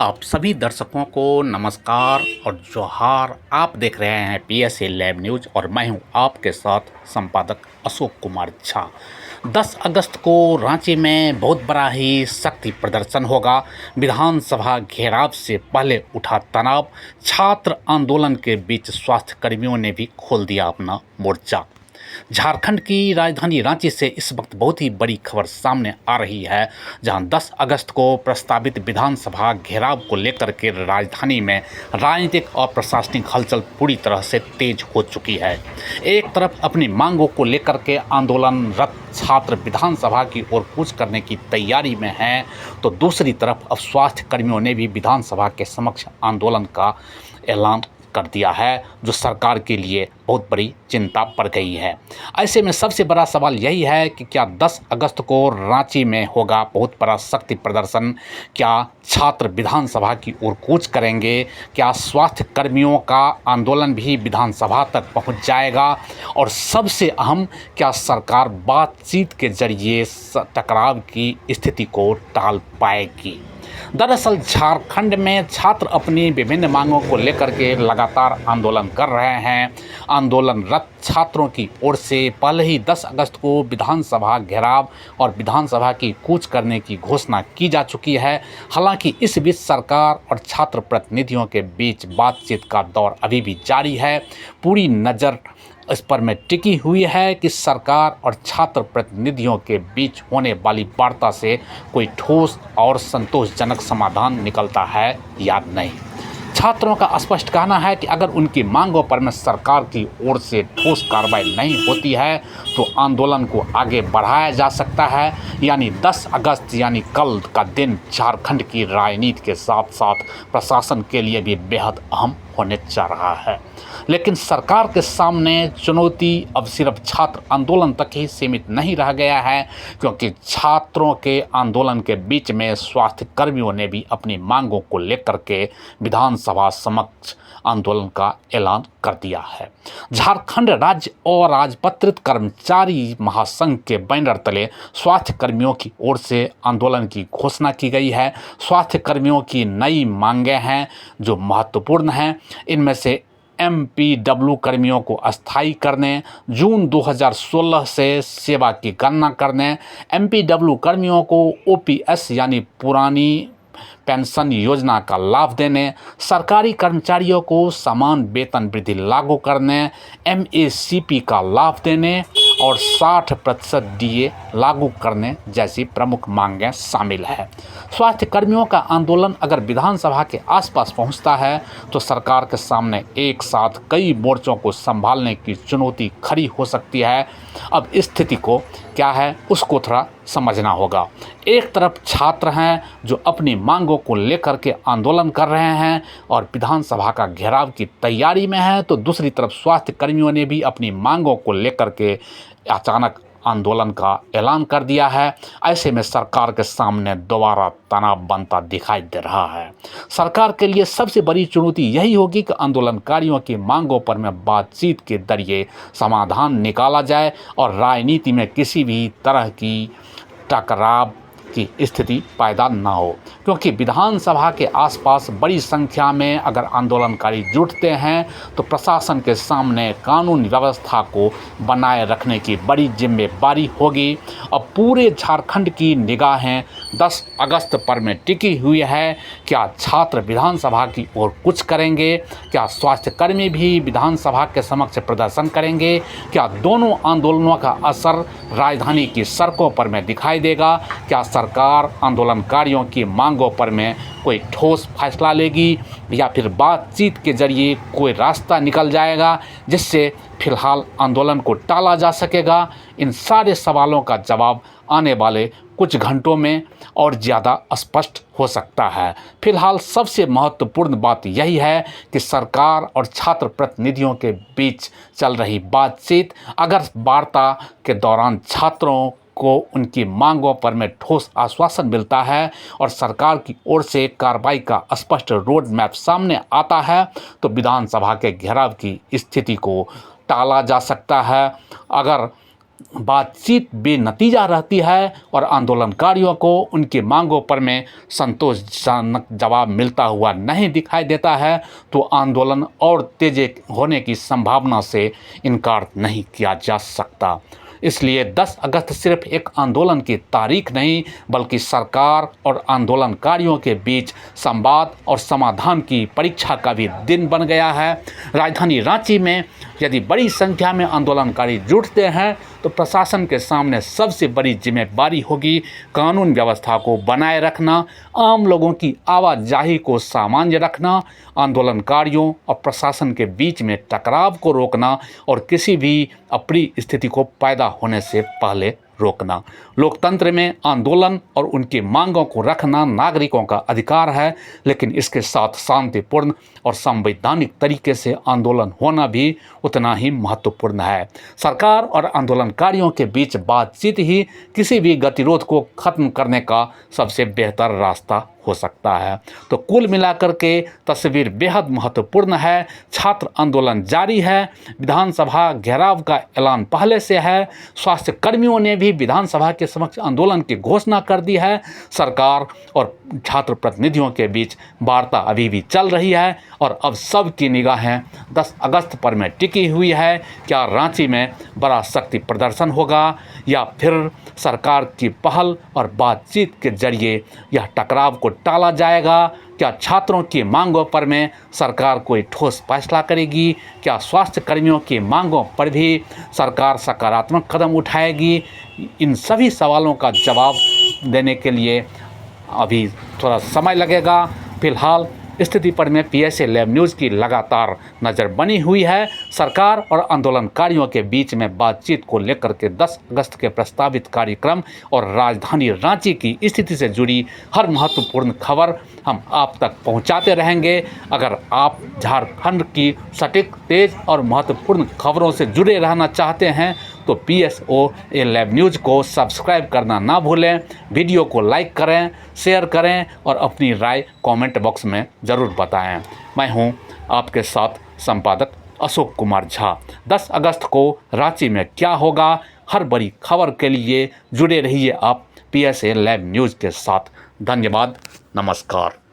आप सभी दर्शकों को नमस्कार और जोहार। आप देख रहे हैं पीएसए लैब न्यूज़ और मैं हूं आपके साथ संपादक अशोक कुमार झा। 10 अगस्त को रांची में बहुत बड़ा ही शक्ति प्रदर्शन होगा। विधानसभा घेराव से पहले उठा तनाव, छात्र आंदोलन के बीच स्वास्थ्य कर्मियों ने भी खोल दिया अपना मोर्चा। झारखंड की राजधानी रांची से इस वक्त बहुत ही बड़ी खबर सामने आ रही है, जहां 10 अगस्त को प्रस्तावित विधानसभा घेराव को लेकर के राजधानी में राजनीतिक और प्रशासनिक हलचल पूरी तरह से तेज हो चुकी है। एक तरफ अपनी मांगों को लेकर के आंदोलनरत छात्र विधानसभा की ओर कूच करने की तैयारी में हैं, तो दूसरी तरफ अब स्वास्थ्य कर्मियों ने भी विधानसभा के समक्ष आंदोलन का ऐलान कर दिया है, जो सरकार के लिए बहुत बड़ी चिंता पड़ गई है। ऐसे में सबसे बड़ा सवाल यही है कि क्या 10 अगस्त को रांची में होगा बहुत बड़ा शक्ति प्रदर्शन? क्या छात्र विधानसभा की ओर कूच करेंगे? क्या स्वास्थ्य कर्मियों का आंदोलन भी विधानसभा तक पहुंच जाएगा? और सबसे अहम, क्या सरकार बातचीत के जरिए टकराव की स्थिति को टाल पाएगी? दरअसल झारखंड में छात्र अपनी विभिन्न मांगों को लेकर के लगातार आंदोलन कर रहे हैं। आंदोलनरत छात्रों की ओर से पहले ही 10 अगस्त को विधानसभा घेराव और विधानसभा की कूच करने की घोषणा की जा चुकी है। हालांकि इस बीच सरकार और छात्र प्रतिनिधियों के बीच बातचीत का दौर अभी भी जारी है। पूरी नज़र इस पर में टिकी हुई है कि सरकार और छात्र प्रतिनिधियों के बीच होने वाली वार्ता से कोई ठोस और संतोषजनक समाधान निकलता है या नहीं। छात्रों का स्पष्ट कहना है कि अगर उनकी मांगों पर में सरकार की ओर से ठोस कार्रवाई नहीं होती है तो आंदोलन को आगे बढ़ाया जा सकता है। यानी 10 अगस्त यानी कल का दिन झारखंड की राजनीति के साथ साथ प्रशासन के लिए भी बेहद अहम होने जा रहा है। लेकिन सरकार के सामने चुनौती अब सिर्फ छात्र आंदोलन तक ही सीमित नहीं रह गया है, क्योंकि छात्रों के आंदोलन के बीच में स्वास्थ्य कर्मियों ने भी अपनी मांगों को लेकर के विधानसभा समक्ष आंदोलन का ऐलान कर दिया है। झारखंड राज्य और राजपत्रित कर्मचारी महासंघ के बैनर तले स्वास्थ्य कर्मियों की ओर से आंदोलन की घोषणा की गई है। स्वास्थ्य कर्मियों की नई मांगें हैं जो महत्वपूर्ण हैं। इनमें से MPW कर्मियों को अस्थायी करने, जून 2016 से सेवा की गणना करने, MPW कर्मियों को OPS यानी पुरानी पेंशन योजना का लाभ देने, सरकारी कर्मचारियों को समान वेतन वृद्धि लागू करने, MACP का लाभ देने और 60% DA लागू करने जैसी प्रमुख मांगें शामिल है। स्वास्थ्य कर्मियों का आंदोलन अगर विधानसभा के आसपास पहुंचता है तो सरकार के सामने एक साथ कई मोर्चों को संभालने की चुनौती खड़ी हो सकती है। अब स्थिति को क्या है उसको थोड़ा समझना होगा। एक तरफ छात्र हैं जो अपनी मांगों को लेकर के आंदोलन कर रहे हैं और विधानसभा का घेराव की तैयारी में है, तो दूसरी तरफ स्वास्थ्य कर्मियों ने भी अपनी मांगों को लेकर के अचानक आंदोलन का ऐलान कर दिया है। ऐसे में सरकार के सामने दोबारा तनाव बनता दिखाई दे रहा है। सरकार के लिए सबसे बड़ी चुनौती यही होगी कि आंदोलनकारियों की मांगों पर में बातचीत के जरिए समाधान निकाला जाए और राजनीति में किसी भी तरह की टकराव की स्थिति पैदा ना हो, क्योंकि विधानसभा के आसपास बड़ी संख्या में अगर आंदोलनकारी जुटते हैं तो प्रशासन के सामने कानून व्यवस्था को बनाए रखने की बड़ी जिम्मेदारी होगी। अब पूरे झारखंड की निगाहें 10 अगस्त पर में टिकी हुई है। क्या छात्र विधानसभा की ओर कुछ करेंगे? क्या स्वास्थ्यकर्मी भी विधानसभा के समक्ष प्रदर्शन करेंगे? क्या दोनों आंदोलनों का असर राजधानी की सड़कों पर में दिखाई देगा? क्या सरकार आंदोलनकारियों की मांगों पर में कोई ठोस फैसला लेगी या फिर बातचीत के जरिए कोई रास्ता निकल जाएगा जिससे फिलहाल आंदोलन को टाला जा सकेगा? इन सारे सवालों का जवाब आने वाले कुछ घंटों में और ज़्यादा स्पष्ट हो सकता है। फिलहाल सबसे महत्वपूर्ण बात यही है कि सरकार और छात्र प्रतिनिधियों के बीच चल रही बातचीत, अगर वार्ता के दौरान छात्रों को उनकी मांगों पर में ठोस आश्वासन मिलता है और सरकार की ओर से कार्रवाई का स्पष्ट रोड मैप सामने आता है, तो विधानसभा के घेराव की स्थिति को टाला जा सकता है। अगर बातचीत बेनतीजा रहती है और आंदोलनकारियों को उनकी मांगों पर में संतोषजनक जवाब मिलता हुआ नहीं दिखाई देता है तो आंदोलन और तेज होने की संभावना से इनकार नहीं किया जा सकता। इसलिए 10 अगस्त सिर्फ एक आंदोलन की तारीख नहीं बल्कि सरकार और आंदोलनकारियों के बीच संवाद और समाधान की परीक्षा का भी दिन बन गया है। राजधानी रांची में यदि बड़ी संख्या में आंदोलनकारी जुटते हैं तो प्रशासन के सामने सबसे बड़ी जिम्मेदारी होगी कानून व्यवस्था को बनाए रखना, आम लोगों की आवाजाही को सामान्य रखना, आंदोलनकारियों और प्रशासन के बीच में टकराव को रोकना और किसी भी अप्रिय स्थिति को पैदा होने से पहले रोकना। लोकतंत्र में आंदोलन और उनकी मांगों को रखना नागरिकों का अधिकार है, लेकिन इसके साथ शांतिपूर्ण और संवैधानिक तरीके से आंदोलन होना भी उतना ही महत्वपूर्ण है। सरकार और आंदोलनकारियों के बीच बातचीत ही किसी भी गतिरोध को खत्म करने का सबसे बेहतर रास्ता हो सकता है। तो कुल मिलाकर के तस्वीर बेहद महत्वपूर्ण है। छात्र आंदोलन जारी है, विधानसभा घेराव का ऐलान पहले से है, स्वास्थ्य कर्मियों ने भी विधानसभा के समक्ष आंदोलन की घोषणा कर दी है। सरकार और छात्र प्रतिनिधियों के बीच वार्ता अभी भी चल रही है और अब सबकी निगाहें 10 अगस्त पर में टिकी हुई है। क्या रांची में बड़ा शक्ति प्रदर्शन होगा या फिर सरकार की पहल और बातचीत के जरिए यह टकराव को टाला जाएगा? क्या छात्रों की मांगों पर में सरकार कोई ठोस फैसला करेगी? क्या स्वास्थ्य कर्मियों की मांगों पर भी सरकार सकारात्मक कदम उठाएगी? इन सभी सवालों का जवाब देने के लिए अभी थोड़ा समय लगेगा। फिलहाल स्थिति पर में PSA लैब न्यूज़ की लगातार नज़र बनी हुई है। सरकार और आंदोलनकारियों के बीच में बातचीत को लेकर के 10 अगस्त के प्रस्तावित कार्यक्रम और राजधानी रांची की स्थिति से जुड़ी हर महत्वपूर्ण खबर हम आप तक पहुंचाते रहेंगे। अगर आप झारखंड की सटीक, तेज और महत्वपूर्ण खबरों से जुड़े रहना चाहते हैं तो PSA लैब न्यूज़ को सब्सक्राइब करना ना भूलें। वीडियो को लाइक करें, शेयर करें और अपनी राय कमेंट बॉक्स में ज़रूर बताएं। मैं हूं आपके साथ संपादक अशोक कुमार झा। 10 अगस्त को रांची में क्या होगा, हर बड़ी खबर के लिए जुड़े रहिए आप PSA लैब न्यूज़ के साथ। धन्यवाद, नमस्कार।